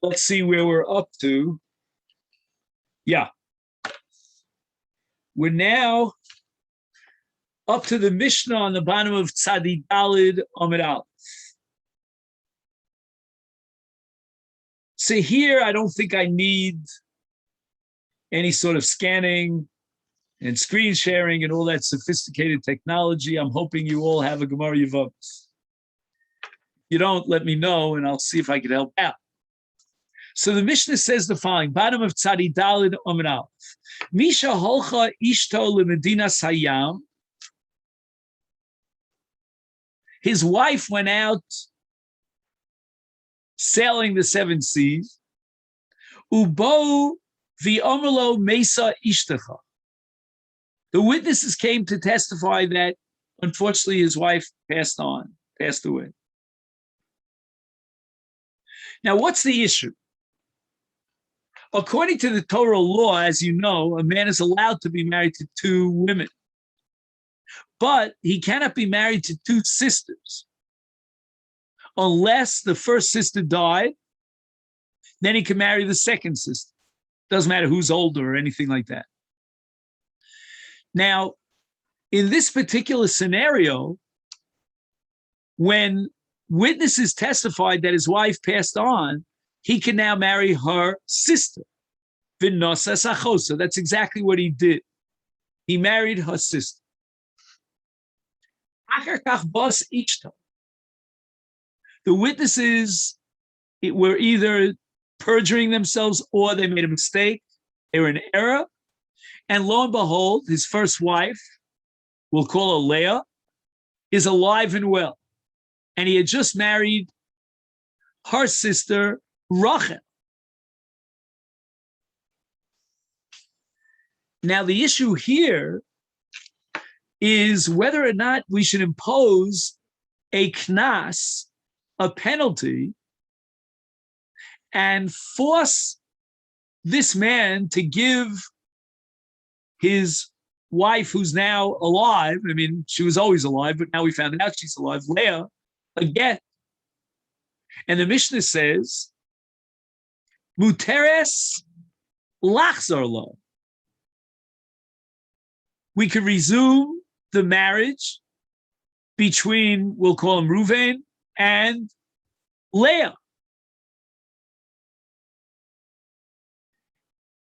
let's see where we're up to. Yeah. We're now up to the Mishnah on the bottom of Tzadi Dalid Amid Aleph. So here, I don't think I need any sort of scanning and screen sharing and all that sophisticated technology. I'm hoping you all have a Gemara Yevamot. You don't, let me know, and I'll see if I can help out. So the Mishnah says the following, bottom of Tzadi Dalid Amid Aleph. Misha holcha ishto lemedina sayam. His wife went out sailing the seven seas. Ubo v'omelo mesa ishtecha. The witnesses came to testify that, unfortunately, his wife passed away. Now, what's the issue? According to the Torah law, as you know, a man is allowed to be married to two women, but he cannot be married to two sisters unless the first sister died. Then he can marry the second sister. Doesn't matter who's older or anything like that. Now, in this particular scenario, when witnesses testified that his wife passed on, he can now marry her sister. So that's exactly what he did. He married her sister. The witnesses were either perjuring themselves or they made a mistake. They were in error. And lo and behold, his first wife, we'll call her Leah, is alive and well. And he had just married her sister, Rachel. Now, the issue here is whether or not we should impose a knas, a penalty, and force this man to give his wife, who's now alive, I mean, she was always alive, but now we found out she's alive, Leah, a get. And the Mishnah says, Muteres lachzor lo. We could resume the marriage between, we'll call him Reuven, and Leah.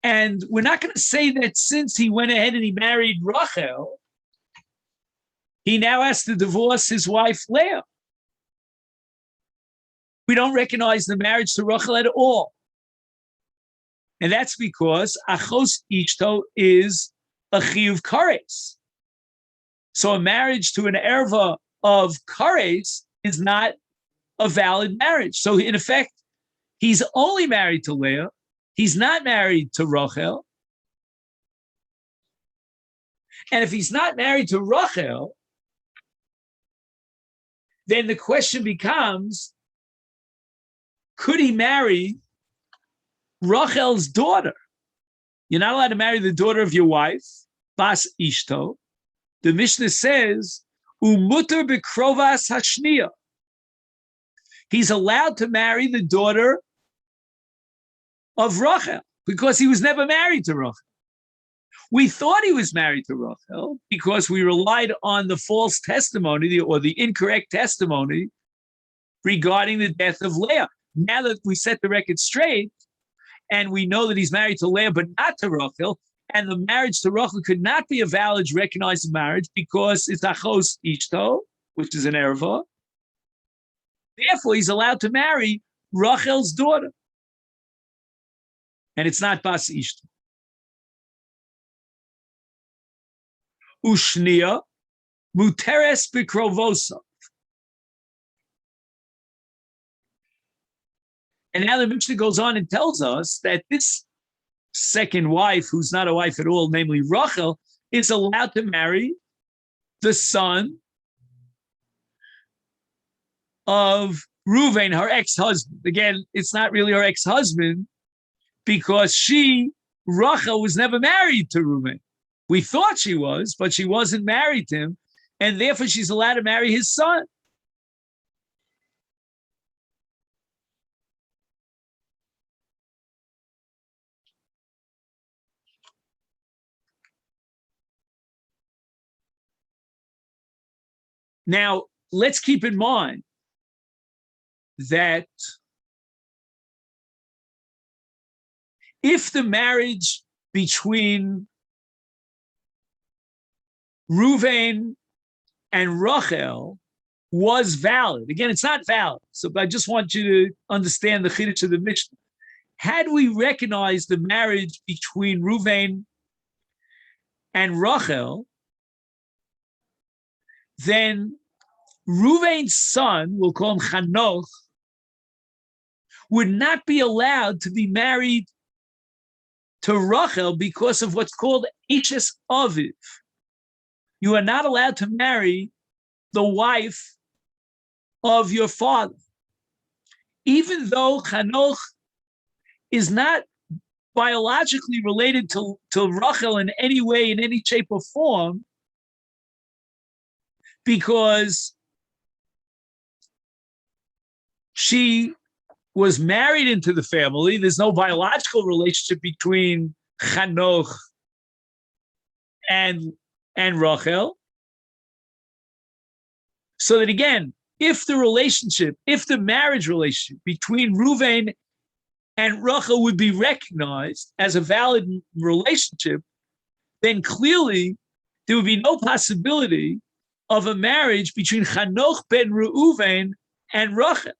And we're not going to say that since he went ahead and he married Rachel, he now has to divorce his wife Leah. We don't recognize the marriage to Rachel at all. And that's because Achos Ishto is a chiyuv kares. So a marriage to an erva of kares is not a valid marriage. So in effect, he's only married to Leah. He's not married to Rachel. And if he's not married to Rachel, then the question becomes, could he marry Rachel's daughter? You're not allowed to marry the daughter of your wife, bas ishto. The Mishnah says, umuter bekrovas hashniya. He's allowed to marry the daughter of Rachel because he was never married to Rachel. We thought he was married to Rachel because we relied on the false testimony or the incorrect testimony regarding the death of Leah. Now that we set the record straight, and we know that he's married to Leah, but not to Rachel, and the marriage to Rachel could not be a valid, recognized marriage because it's achos ishto, which is an erva. Therefore, he's allowed to marry Rachel's daughter. And it's not bas ishto. Ushnia, muteres bikrovosa. And now the Mishnah goes on and tells us that this second wife, who's not a wife at all, namely Rachel, is allowed to marry the son of Reuven, her ex-husband. Again, it's not really her ex-husband because Rachel, was never married to Reuven. We thought she was, but she wasn't married to him, and therefore she's allowed to marry his son. Now, let's keep in mind that if the marriage between Reuven and Rachel was valid, again, it's not valid, so I just want you to understand the chiddush of the Mishnah. Had we recognized the marriage between Reuven and Rachel, then Reuven's son, we'll call him Chanoch, would not be allowed to be married to Rachel because of what's called Ishes Aviv. You are not allowed to marry the wife of your father. Even though Chanoch is not biologically related to Rachel in any way, in any shape or form, because she was married into the family. There's no biological relationship between Chanoch and Rachel. So that again, if the marriage relationship between Reuven and Rachel would be recognized as a valid relationship, then clearly there would be no possibility of a marriage between Chanoch ben Reuven and Rachel,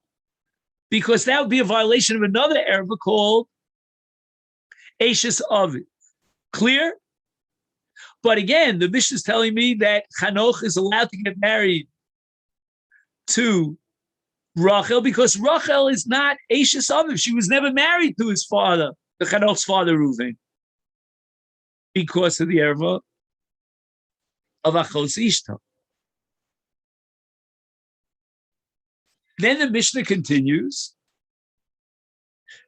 because that would be a violation of another erva called Eshes Aviv. Clear? But again, the Mishnah is telling me that Chanoch is allowed to get married to Rachel because Rachel is not Eshes Aviv. She was never married to his father, the Chanoch's father, Reuven, because of the erva of Achos Ishta. Then the Mishnah continues,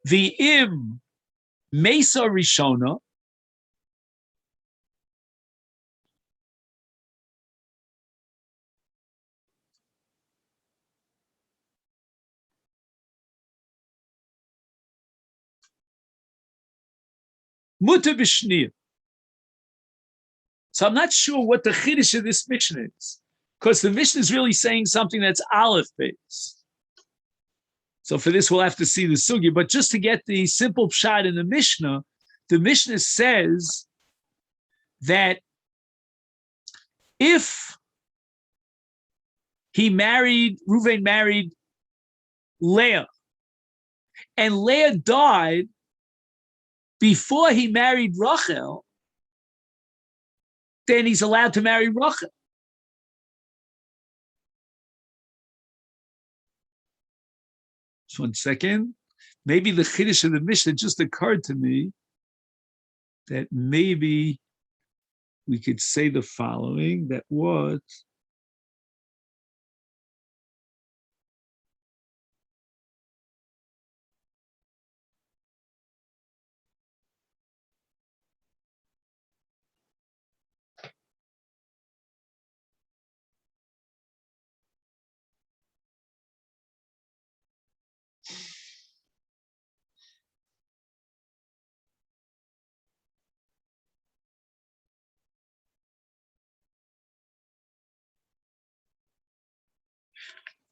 V'im Mesa Rishona, Mutter B'Shnir. So I'm not sure what the chiddush of this Mishnah is, because the Mishnah is really saying something that's aleph based. So for this, we'll have to see the sugya. But just to get the simple pshat in the Mishnah says that if Reuven married Leah, and Leah died before he married Rachel, then he's allowed to marry Rachel. Just 1 second. Maybe the chiddush of the Mishnah just occurred to me that maybe we could say the following, that what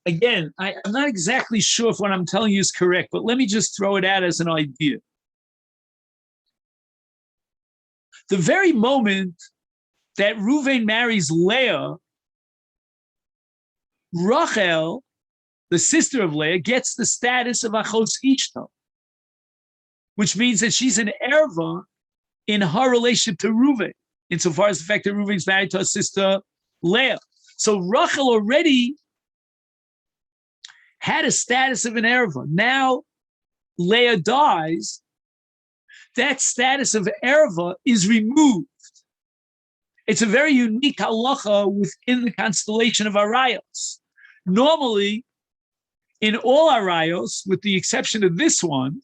again, I'm not exactly sure if what I'm telling you is correct, but let me just throw it out as an idea. The very moment that Reuven marries Leah, Rachel, the sister of Leah, gets the status of Achos Ishta, which means that she's an erva in her relationship to Reuven, insofar as the fact that Reuven's married to her sister Leah. So Rachel already had a status of an erva. Now Leah dies, that status of erva is removed. It's a very unique halacha within the constellation of arayos. Normally, in all arayos, with the exception of this one,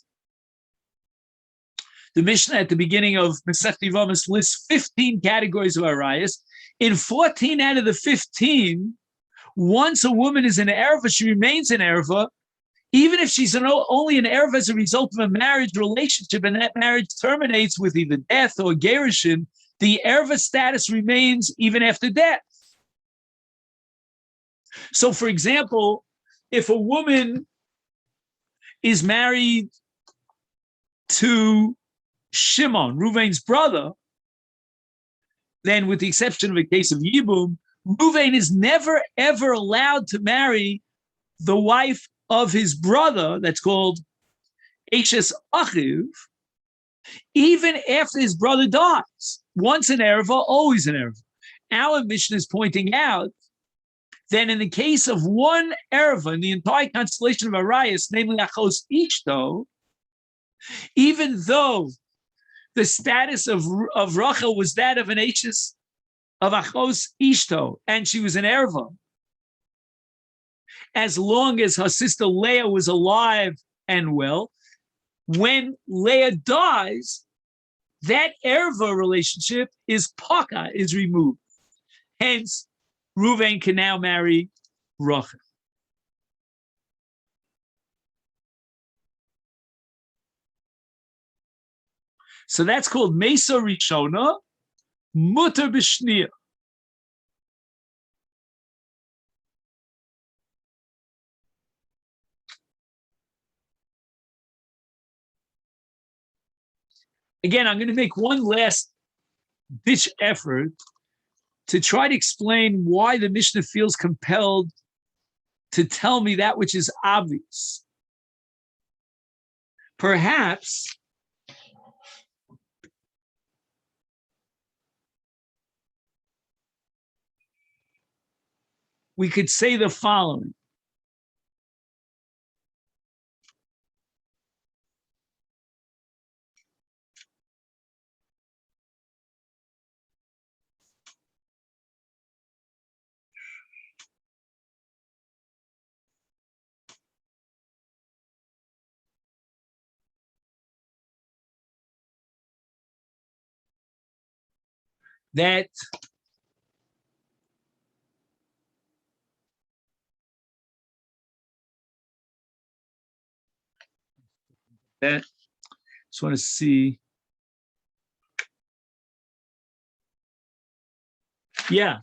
the Mishnah at the beginning of Masechet Yevamot lists 15 categories of arayos. In 14 out of the 15, once a woman is an erva, she remains an erva, even if she's only an erva as a result of a marriage relationship, and that marriage terminates with either death or gerushin, the erva status remains even after death. So, for example, if a woman is married to Shimon, Ruvain's brother, then with the exception of a case of Yibum, Ruvain is never, ever allowed to marry the wife of his brother, that's called Eshes Achiv, even after his brother dies. Once an Erva, always an Erva. Our Mishnah is pointing out that in the case of one Erva in the entire constellation of Arias, namely Achos Ishto, even though the status of Rachel was that of an Eshes of Achos Ishto, and she was an Erva, as long as her sister Leah was alive and well, when Leah dies, that Erva relationship is Paka, is removed. Hence, Reuven can now marry Rachel. So that's called Mesa Rishona, Mutter B'Shnia. Again, I'm going to make one last ditch effort to try to explain why the Mishnah feels compelled to tell me that which is obvious. Perhaps we could say the following. That just want to see. Yeah.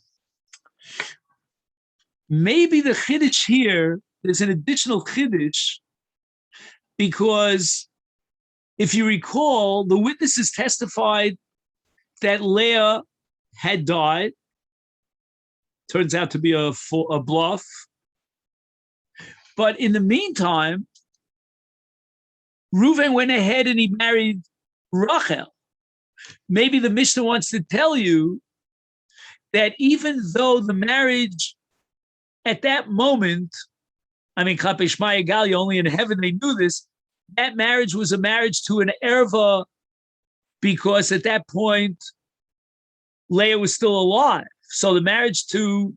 Maybe the Chiddush here, there's an additional Chiddush, because if you recall, the witnesses testified that Leah had died. Turns out to be a bluff. But in the meantime, Reuven went ahead and he married Rachel. Maybe the Mishnah wants to tell you that even though the marriage at that moment, I mean, Klapei Shema Yigalia, only in heaven they knew this, that marriage was a marriage to an erva, because at that point, Leah was still alive. So the marriage to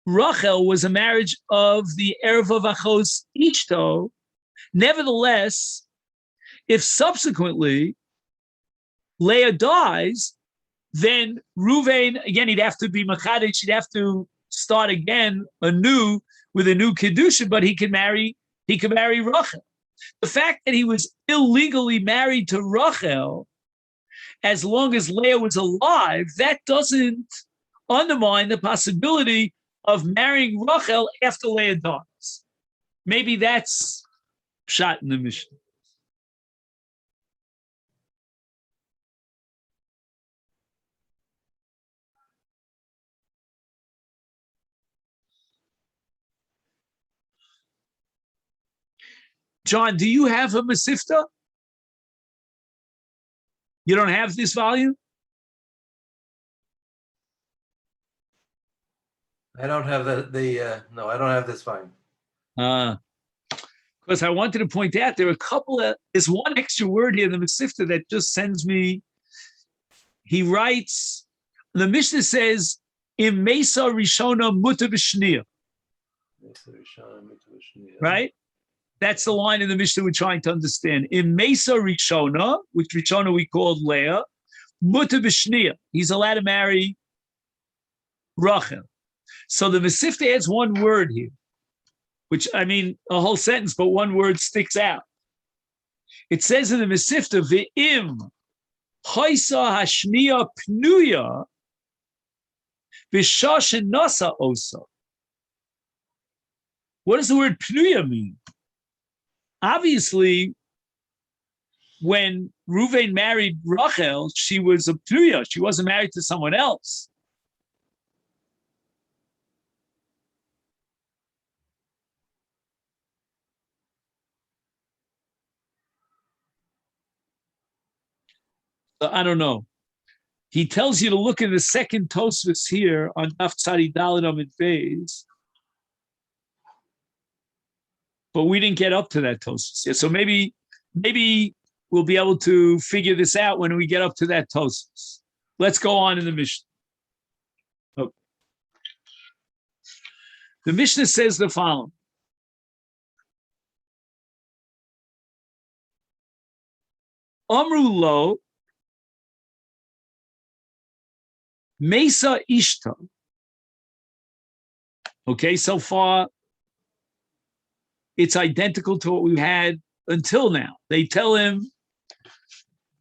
Rachel was a marriage of the erva v'achos ishto. Nevertheless, if subsequently Leah dies, then Reuven, again, he'd have to be Machadish, he'd have to start again anew with a new Kedusha, but he could marry Rachel. The fact that he was illegally married to Rachel, as long as Leah was alive, that doesn't undermine the possibility of marrying Rachel after Leah dies. Maybe that's shot in the Mishnah. John, do you have a Masifta? You don't have this volume? I don't have no, I don't have this volume. Because I wanted to point out there are a couple of, there's one extra word here in the Masifta that just sends me, he writes, the Mishnah says, Im Mesa Rishona Muta B'Shnia. Right? That's the line in the Mishnah we're trying to understand. In Mesa Rishona, which Rishona we called Leah, Muta B'Shnia. He's allowed to marry Rachel. So the Masifta adds one word here, which, I mean, a whole sentence, but one word sticks out. It says in the Masifta, Ve'im Chaisa Hashnia Pnuya B'Shashin Nasa Osa. What does the word pnuya mean? Obviously, when Reuven married Rachel, she was a pnuya. She wasn't married to someone else. So I don't know. He tells you to look in the second Tosfos here on Daf Tzadi Daled Amud Beis, but we didn't get up to that Tosfos yet. So maybe we'll be able to figure this out when we get up to that Tosfos. Let's go on in the Mishnah. Okay. The Mishnah says the following. Amru lo Mesa Ishta. Okay, so far it's identical to what we had until now. They tell him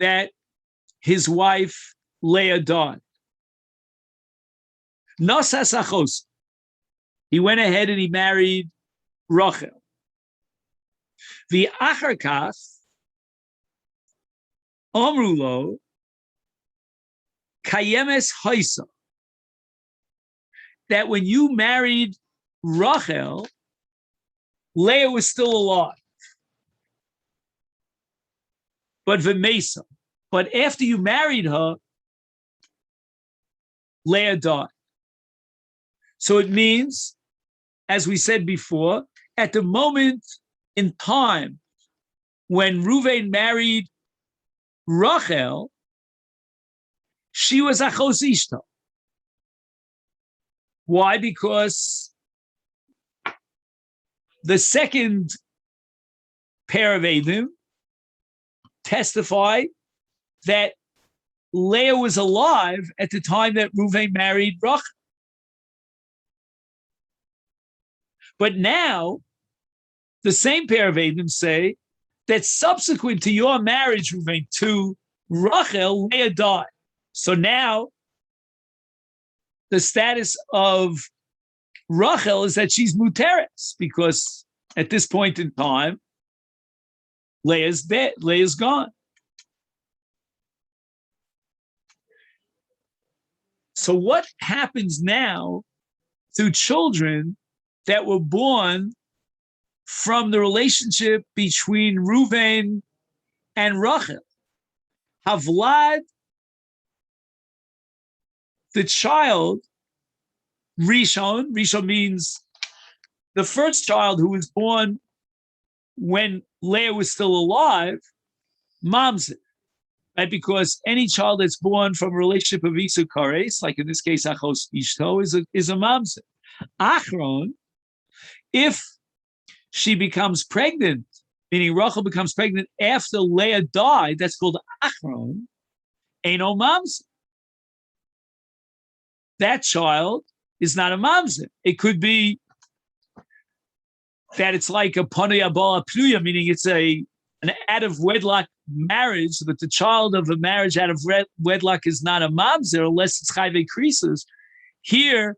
that his wife Leah died. Nosas achos. He went ahead and he married Rachel. The acharkas Amrulo kayemes haisa. That when you married Rachel, Leah was still alive. But V'mesa. But after you married her, Leah died. So it means, as we said before, at the moment in time when Reuven married Rachel, she was achos ishta. Why? Because the second pair of Eidim testify that Leah was alive at the time that Reuven married Rachel. But now, the same pair of Eidim say that subsequent to your marriage, Reuven, to Rachel, Leah died. So now, the status of Rachel is that she's muteres, because at this point in time, Leah's dead, Leah's gone. So what happens now to children that were born from the relationship between Reuven and Rachel? Havlad, the child, Rishon means the first child who was born when Leah was still alive, mamzer, right? Because any child that's born from a relationship of Isu Kares, like in this case, Achos Ishto, is a mamzer. Achron, if she becomes pregnant, meaning Rachel becomes pregnant after Leah died, that's called Achron, Eino mamzer. That child is not a mamzer. It could be that it's like a panei abala pnuya, meaning it's an out of wedlock marriage, but the child of a marriage out of wedlock is not a mamzer unless it's chayve krisus. Here,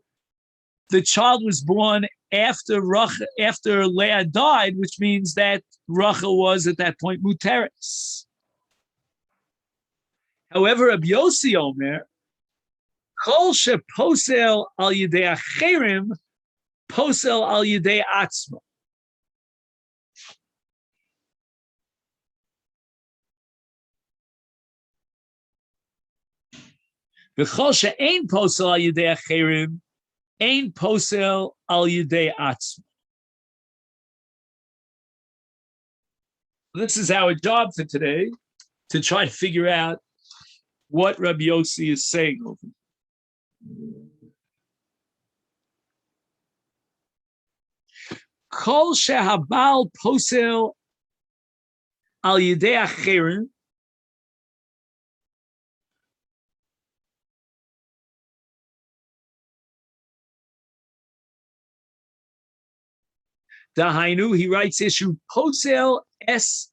the child was born after Leah died, which means that Rachel was at that point muteres. However, Rabbi Yossi Omer, kol sheposel al yidei acherim, posel al yidei atzmo. V'chol she'ein posel al yidei acherim, ein posel al yidei atzmo. This is our job for today, to try to figure out what Rabbi Yossi is saying over here. Kol shehabal posel al yidei acherim, Dahainu, he writes issue posel es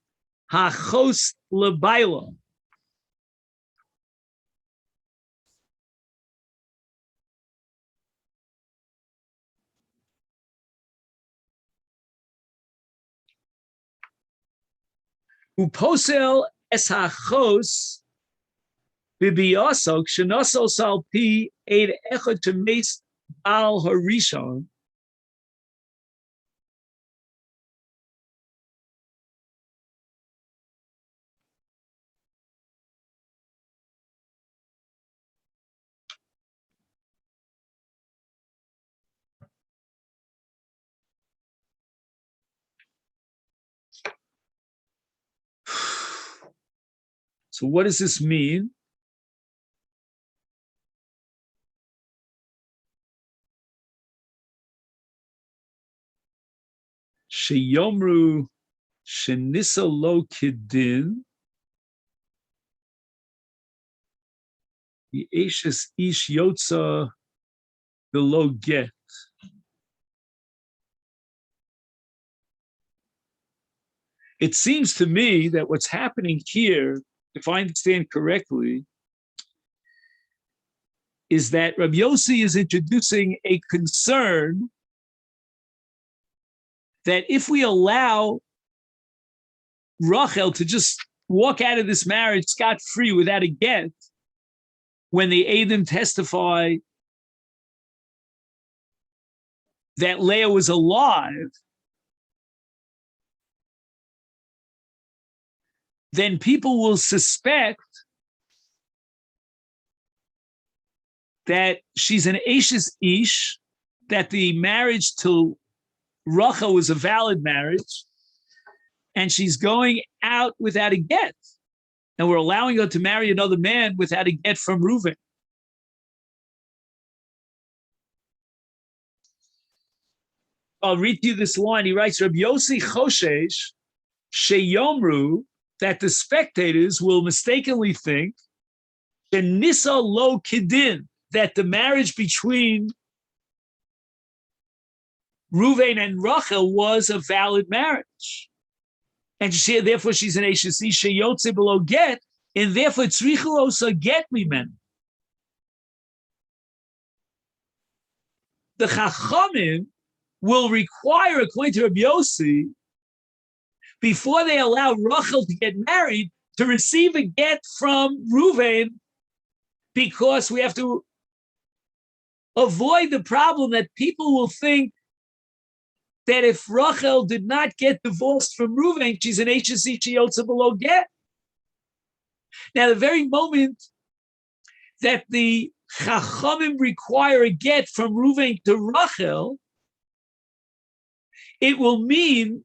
hachos lebaila. Uposel es hachos bibiosok shenosol salpi eid echad temes al harishon. So what does this mean? Sheyomru shenisa lo kidin Yeshes ish yotza below get. It seems to me that what's happening here, if I understand correctly, is that Rabbi Yossi is introducing a concern that if we allow Rachel to just walk out of this marriage scot-free without a get, when the Eidim testify that Leah was alive, then people will suspect that she's an Ashes Ish, that the marriage to Rachel was a valid marriage, and she's going out without a get. And we're allowing her to marry another man without a get from Reuven. I'll read to you this line. He writes, Rabbi Yossi Choshesh Sheyomru, that the spectators will mistakenly think Nisa lo kidin, that the marriage between Reuven and Rachel was a valid marriage. And she, therefore she's an Eishasi Sheyotze below get, and therefore Tzrichulosa get mimen. The Chachamim will require, according to Rabbi Yossi, before they allow Rachel to get married, to receive a get from Reuven, because we have to avoid the problem that people will think that if Rachel did not get divorced from Reuven, she's an HSC Sheyotze below get. Now, the very moment that the Chachamim require a get from Reuven to Rachel, it will mean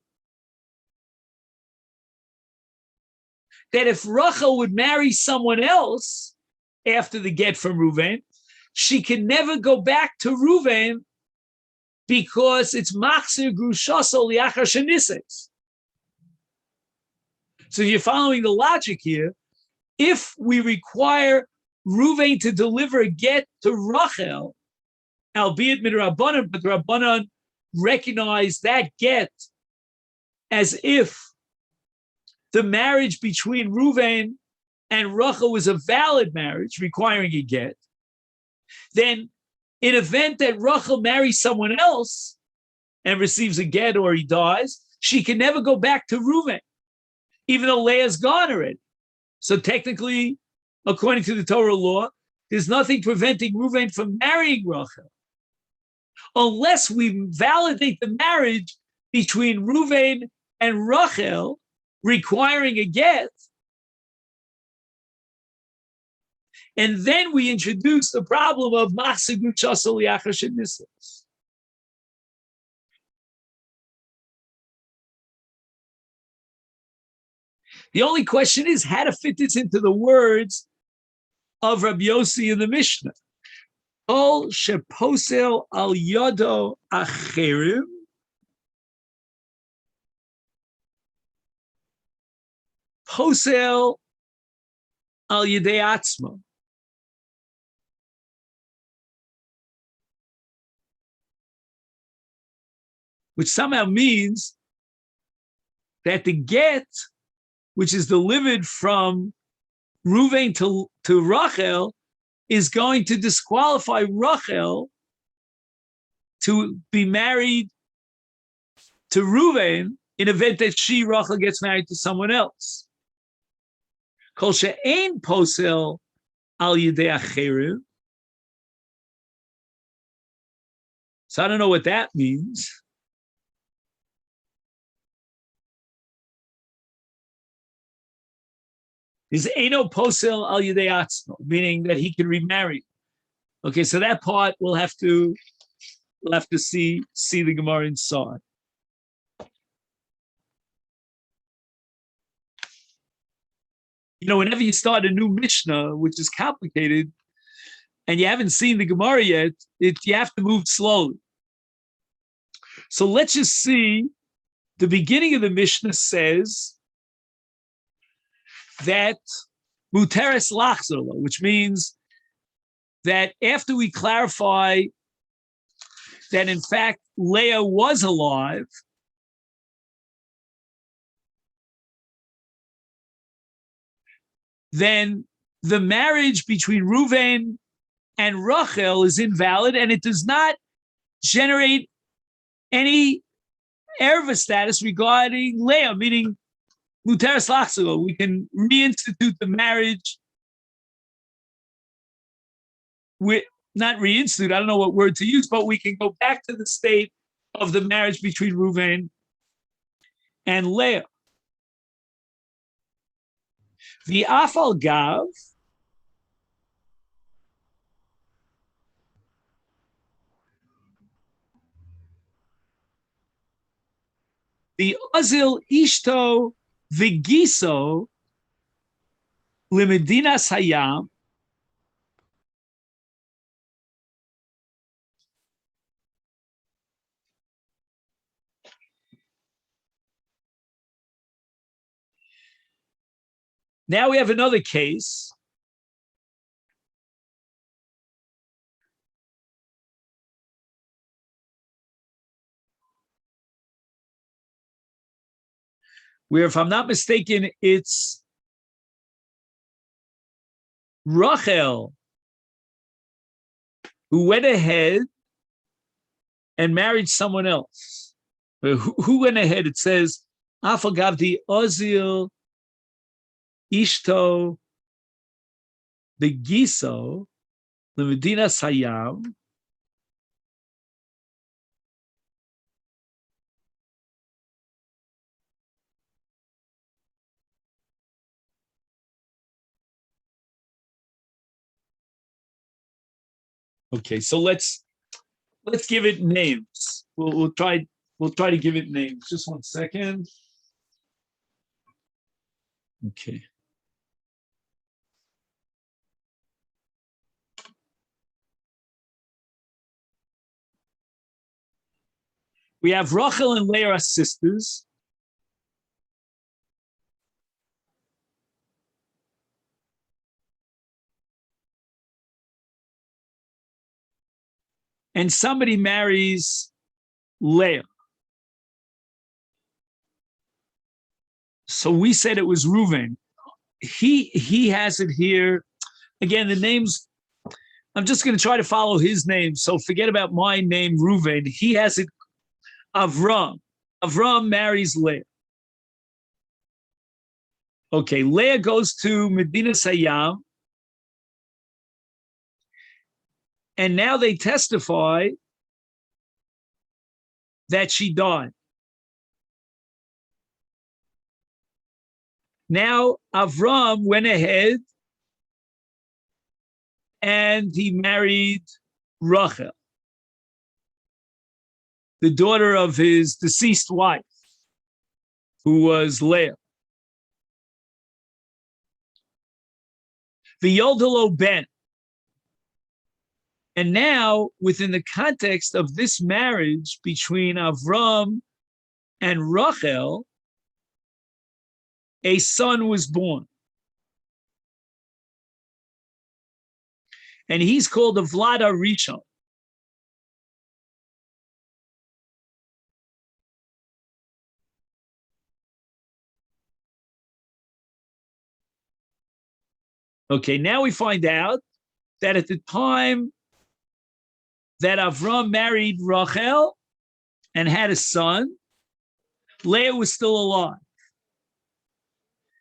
that if Rachel would marry someone else after the get from Reuven, she can never go back to Reuven because it's machzir grushaso liachar shenises. So you're following the logic here. If we require Reuven to deliver a get to Rachel, albeit midrabanan, but the Rabbanan recognize that get as if the marriage between Reuven and Rachel was a valid marriage requiring a get, then in event that Rachel marries someone else and receives a get or he dies, she can never go back to Reuven, even though Leah's gone already. So technically, according to the Torah law, there's nothing preventing Reuven from marrying Rachel, unless we validate the marriage between Reuven and Rachel, requiring a get, and then we introduce the problem of machzir grushaso liachar shenises. The only question is how to fit this into the words of Rabbi Yossi in the Mishnah. Kol sheposel al yodo acherim posel al yedei atzmo. Which somehow means that the get, which is delivered from Reuven to Rachel, is going to disqualify Rachel to be married to Reuven in event that Rachel gets married to someone else. Kol she'ein posel al yidei acherim. So I don't know what that means. Is eino posel al yidei atzmo, meaning that he can remarry. Okay, so that part we'll have to see the Gemara inside. You know, whenever you start a new Mishnah, which is complicated, and you haven't seen the Gemara yet, you have to move slowly. So let's just see. The beginning of the Mishnah says that muteres lachzor lo, which means that after we clarify that in fact Leah was alive, then the marriage between Reuven and Rachel is invalid, and it does not generate any erva status regarding Leah, meaning muteres lachzor lo. We can reinstitute the marriage. Not reinstitute, I don't know what word to use, but we can go back to the state of the marriage between Reuven and Leah. The afal gav, the azil ishto v'giso limedinas hayam. Now we have another case where, if I'm not mistaken, it's Rachel who went ahead and married someone else. Who went ahead? It says, Afagavdi Ozil Ishto Begiso Lemedina Sayam. Okay, so let's give it names. We'll try to give it names. Just 1 second. Okay. We have Rachel and Leah as sisters. And somebody marries Leah. So we said it was Reuven. He has it here. Again, the names, I'm just going to try to follow his name. So forget about my name, Reuven. He has it Avram. Avram marries Leah. Okay, Leah goes to Medina Sayyam. And now they testify that she died. Now Avram went ahead and he married Rachel, the daughter of his deceased wife, who was Leah. The Yoldalo Ben. And now, within the context of this marriage between Avram and Rachel, a son was born. And he's called the Vlada Rishon. Okay, now we find out that at the time that Avram married Rachel and had a son, Leah was still alive.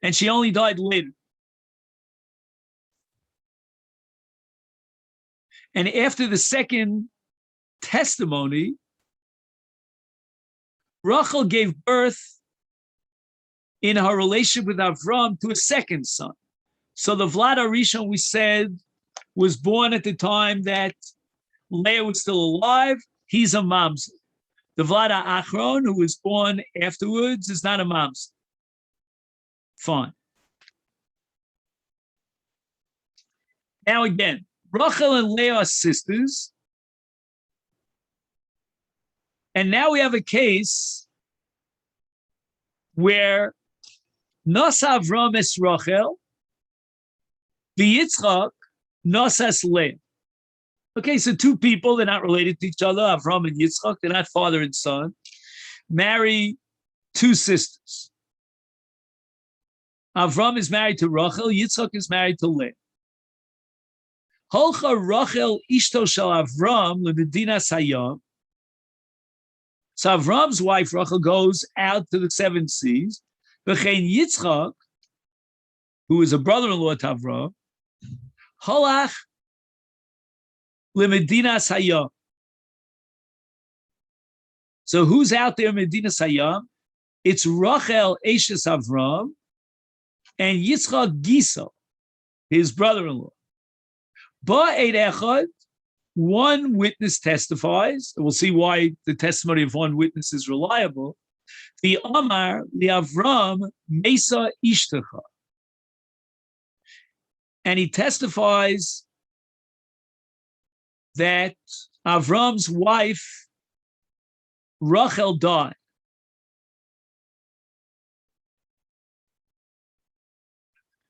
And she only died later. And after the second testimony, Rachel gave birth in her relationship with Avram to a second son. So the Vlad Arishon, we said, was born at the time that Leah was still alive. He's a mamzer. The Vlad Achron, who was born afterwards, is not a mamzer. Fine. Now again, Rachel and Leah are sisters. And now we have a case where Nasa Avram es Rachel, the Yitzchak, Nasas Leah. Okay, so two people, they're not related to each other, Avram and Yitzchak, they're not father and son, marry two sisters. Avram is married to Rachel, Yitzchak is married to Leah. Holcha Rachel ishto shel Avram lemedina sayam. So Avram's wife Rachel goes out to the seven seas. V'chein Yitzchak, who is a brother-in-law to Avram, halach lemedina sayam. So who's out there in Medina Sayam? It's Rachel Eshes Avram and Yitzchak Gisa, his brother-in-law. Ba'ed echad, one witness testifies, and we'll see why the testimony of one witness is reliable. The Amar li Avram Mesa Ishtecha. And he testifies that Avram's wife, Rachel, died.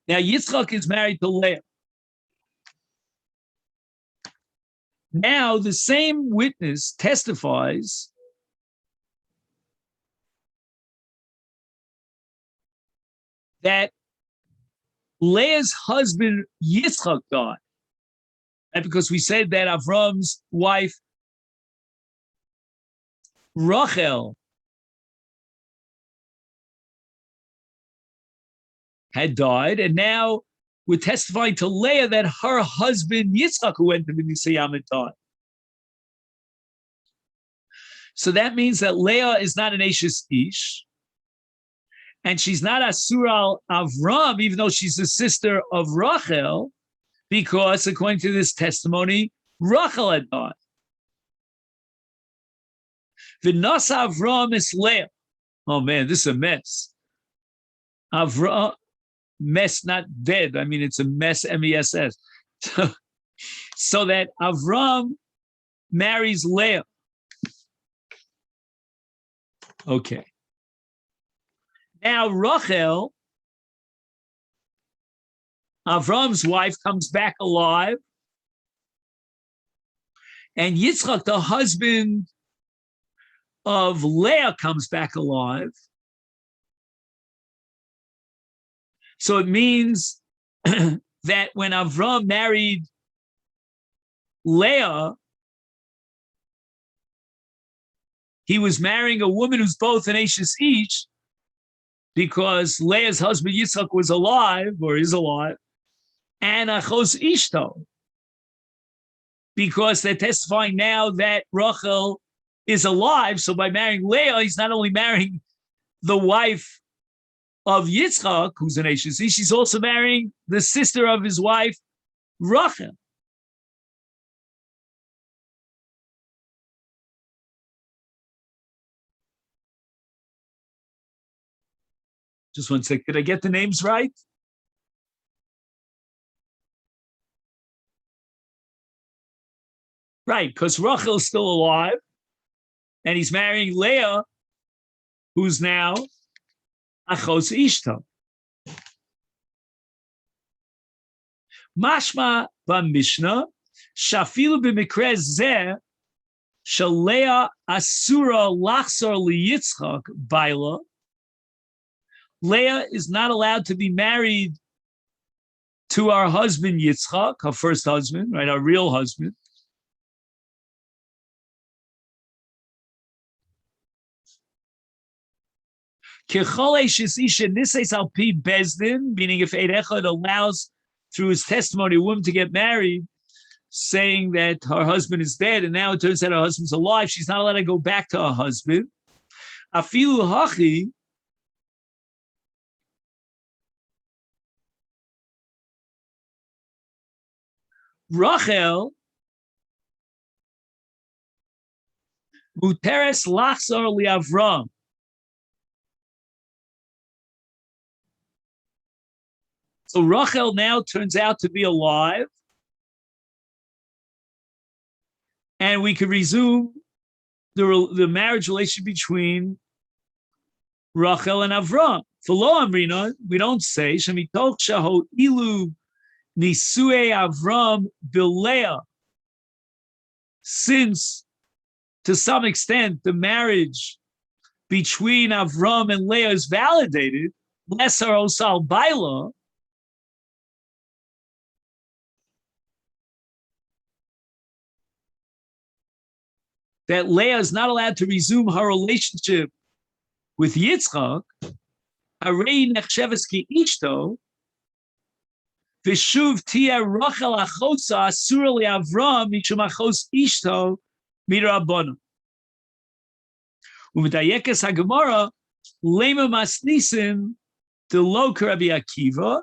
Now Yitzchak is married to Leah. Now the same witness testifies that Leah's husband Yitzchak died. And because we said that Avram's wife Rachel had died, and now we're testifying to Leah that her husband Yitzchak, who went to the Nisayam, had died. So that means that Leah is not an Ashes Ish, and she's not Asural Avram, even though she's the sister of Rachel, because according to this testimony, Rachel had died. The Nas Avram is Leah. Oh man, this is a mess. Avram, mess, not dead. I mean, it's a mess, M-E-S-S. So that Avram marries Leah. Okay. Now Rachel, Avram's wife, comes back alive, and Yitzchak, the husband of Leah, comes back alive. So it means that when Avram married Leah, he was marrying a woman who's both an Ashes Ish, because Leah's husband Yitzchak was alive, or is alive, and Achos Ishto, because they're testifying now that Rachel is alive. So by marrying Leah, he's not only marrying the wife of Yitzchak, who's an Ashes Ish, she's also marrying the sister of his wife, Rachel. Just one sec. Did I get the names right? Right, because Rachel is still alive, and he's marrying Leah, who's now Achos Ishta. Mashma b'Mishnah, shafilu b'mikre zeh, shel Leah asura lachzor liyitzchak baila. Leah is not allowed to be married to our husband Yitzchak, her first husband, right, our real husband. Meaning if Eid Echad allows through his testimony a woman to get married, saying that her husband is dead, and now it turns out her husband's alive. She's not allowed to go back to her husband. Afilu hachi, Rachel muteres lachzor liAvram. So Rachel now turns out to be alive, and we could resume the marriage relationship between Rachel and Avram. For lo amrina, we don't say shemitoch shaho ilu nisue Avram bileah. Since, to some extent, the marriage between Avram and Leah is validated, lesser osal baila, that Leah is not allowed to resume her relationship with Yitzchak, Arei nechsheves ki ishto, v'shuv tia Rachel achosa asura liAvram mishum achos ishto midrabanan. U'medayekes haGemara lema masnisin delo k'Rabbi Akiva,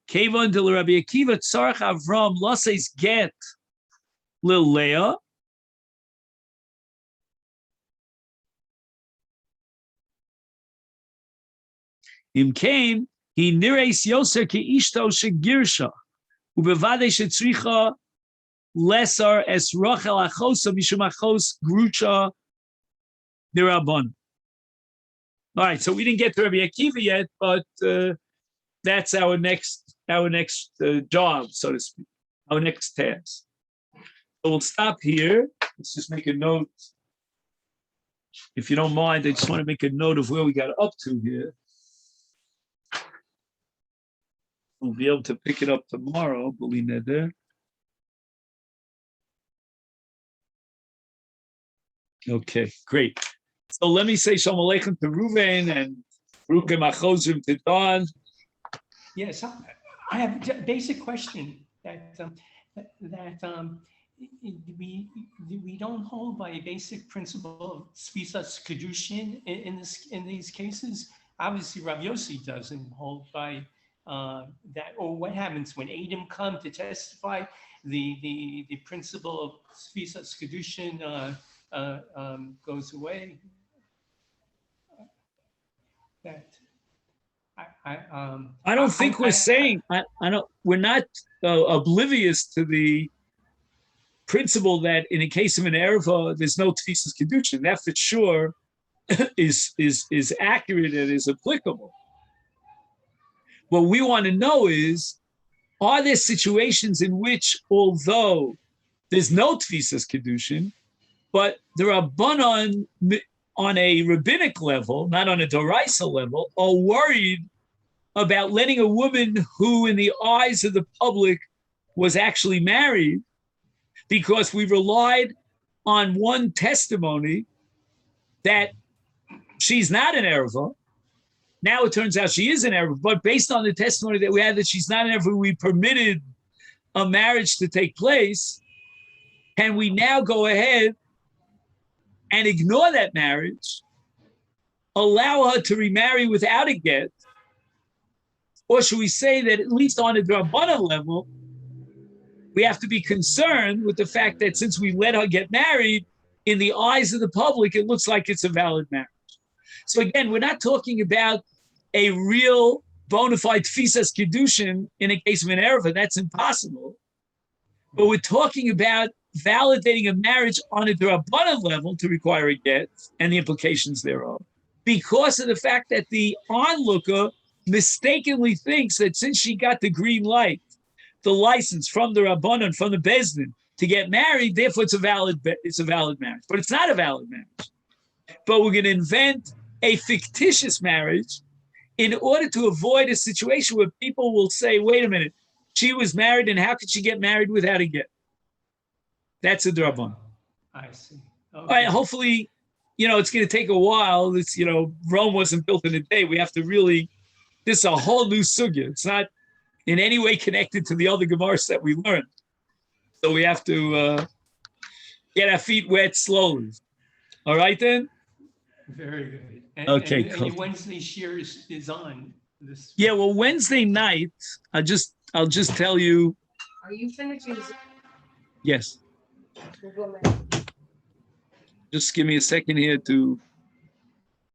kevon de Rabbi Akiva tzarech Avram loses get lil Leah. Im came, he nireis yoser ki ishto shegirsha, ubevade shetzricha lesser es Rachel achosa mishum achos grucha nirabon. All right, so we didn't get to Rabbi Akiva yet, but that's our next job, so to speak, our next task. So we'll stop here. Let's just make a note. If you don't mind, I just want to make a note of where we got up to here. We'll be able to pick it up tomorrow, believe me there. Okay, great. So let me say Shalom Aleichem to Ruven and Rukim Achozim to Don. Yes, I have a basic question that we don't hold by a basic principle of Sfisas Kedushin in these cases. Obviously, Rav Yossi doesn't hold by that. Or what happens when Edom come to testify? The principle of Sfisas Kedushin goes away. I don't think we're saying. I don't. We're not oblivious to the principle that in a case of an erva, there's no tefisas kedushin. That for sure is accurate and is applicable. What we want to know is, are there situations in which, although there's no tefisas kedushin, but there are banon on a rabbinic level, not on a doraisa level, are worried about letting a woman who, in the eyes of the public, was actually married, because we relied on one testimony that she's not an erva. Now it turns out she is an erva, but based on the testimony that we had that she's not an erva, we permitted a marriage to take place. Can we now go ahead and ignore that marriage, allow her to remarry without a get? Or should we say that at least on a Drabbana level, we have to be concerned with the fact that since we let her get married, in the eyes of the public, it looks like it's a valid marriage. So again, we're not talking about a real bona fide tfisas kedushin in a case of an erva. That's impossible. But we're talking about validating a marriage on a Drabbana level to require a get and the implications thereof, because of the fact that the onlooker mistakenly thinks that since she got the green light, the license from the Rabbanon, from the Bezdin, to get married, therefore it's a valid marriage. But it's not a valid marriage. But we're going to invent a fictitious marriage in order to avoid a situation where people will say, wait a minute, she was married, and how could she get married without a get? That's a Drabbon. I see. Okay. All right, hopefully, it's going to take a while. It's, Rome wasn't built in a day. We have to really, this is a whole new sugya. It's not in any way connected to the other Gemaras that we learned. So we have to get our feet wet slowly. All right, then? Very good. Okay, And cool. your Wednesday share is on this. Yeah, well, Wednesday night, I'll just tell you. Are you finishing? Yes. Just give me a second here to